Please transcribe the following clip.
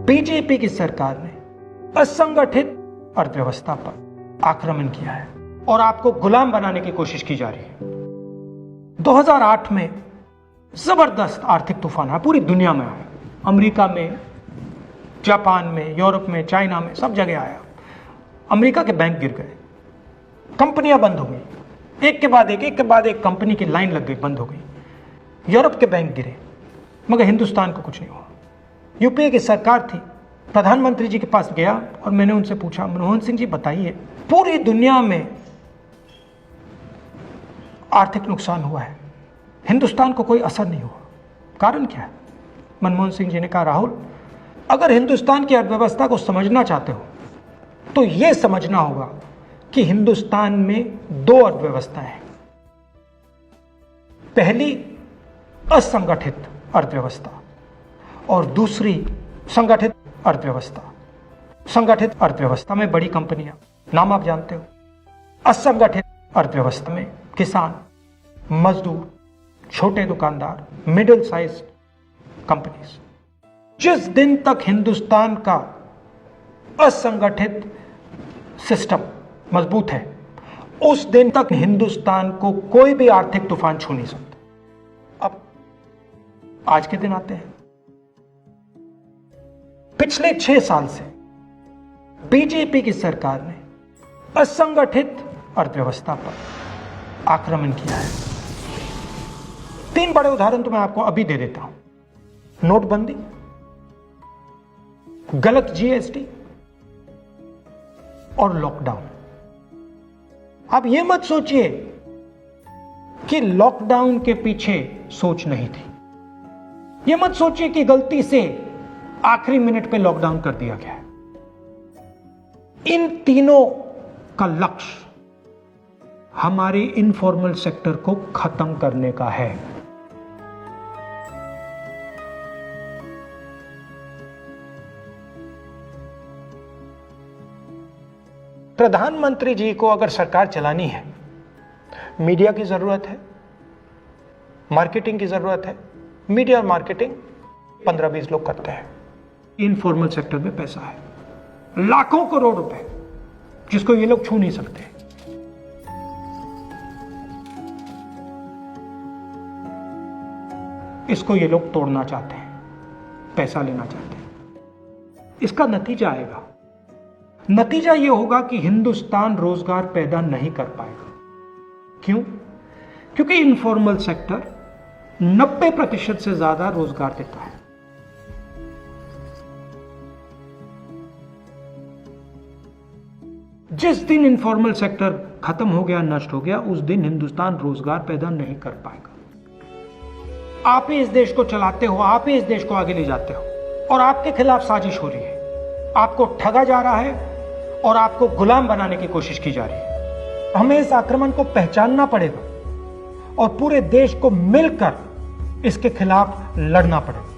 BJP की सरकार ने असंगठित अर्थव्यवस्था पर आक्रमण किया है और आपको गुलाम बनाने की कोशिश की जा रही है। 2008 में जबरदस्त आर्थिक तूफान आया, पूरी दुनिया में आया, अमेरिका में, जापान में, यूरोप में, चाइना में, सब जगह आया। अमेरिका के बैंक गिर गए, कंपनियां बंद हो गई, एक के बाद एक कंपनी की लाइन लग गई, बंद हो गई। यूरोप के बैंक गिरे, मगर हिंदुस्तान को कुछ नहीं हुआ। यूपीए की सरकार थी, प्रधानमंत्री जी के पास गया और मैंने उनसे पूछा, मनमोहन सिंह जी बताइए, पूरी दुनिया में आर्थिक नुकसान हुआ है, हिंदुस्तान को कोई असर नहीं हुआ, कारण क्या है? मनमोहन सिंह जी ने कहा, राहुल, अगर हिंदुस्तान की अर्थव्यवस्था को समझना चाहते हो तो यह समझना होगा कि हिंदुस्तान में दो अर्थव्यवस्थाएं हैं। पहली असंगठित अर्थव्यवस्था और दूसरी संगठित अर्थव्यवस्था। संगठित अर्थव्यवस्था में बड़ी कंपनियां, नाम आप जानते हो। असंगठित अर्थव्यवस्था में किसान, मजदूर, छोटे दुकानदार, मिडिल साइज कंपनीज। जिस दिन तक हिंदुस्तान का असंगठित सिस्टम मजबूत है, उस दिन तक हिंदुस्तान को कोई भी आर्थिक तूफान छू नहीं सकता। अब आज के दिन आते हैं। पिछले 6 साल से बीजेपी की सरकार ने असंगठित अर्थव्यवस्था पर आक्रमण किया है। 3 बड़े उदाहरण तो मैं आपको अभी दे देता हूं। नोटबंदी, गलत जीएसटी और लॉकडाउन। आप यह मत सोचिए कि लॉकडाउन के पीछे सोच नहीं थी। यह मत सोचिए कि गलती से आखिरी मिनट पे लॉकडाउन कर दिया गया है। इन तीनों का लक्ष्य हमारे इनफॉर्मल सेक्टर को खत्म करने का है। प्रधानमंत्री जी को अगर सरकार चलानी है, मीडिया की जरूरत है, मार्केटिंग की जरूरत है। मीडिया और मार्केटिंग 15-20 लोग करते हैं। इनफॉर्मल सेक्टर में पैसा है, लाखों करोड़ रुपए, जिसको ये लोग छू नहीं सकते। इसको ये लोग तोड़ना चाहते हैं, पैसा लेना चाहते हैं। इसका नतीजा आएगा। नतीजा यह होगा कि हिंदुस्तान रोजगार पैदा नहीं कर पाएगा। क्यों? क्योंकि इनफॉर्मल सेक्टर 90% से ज्यादा रोजगार देता है। जिस दिन इनफॉर्मल सेक्टर खत्म हो गया, नष्ट हो गया, उस दिन हिंदुस्तान रोजगार पैदा नहीं कर पाएगा। आप ही इस देश को चलाते हो, आप ही इस देश को आगे ले जाते हो, और आपके खिलाफ साजिश हो रही है। आपको ठगा जा रहा है और आपको गुलाम बनाने की कोशिश की जा रही है। हमें इस आक्रमण को पहचानना पड़ेगा और पूरे देश को मिलकर इसके खिलाफ लड़ना पड़ेगा।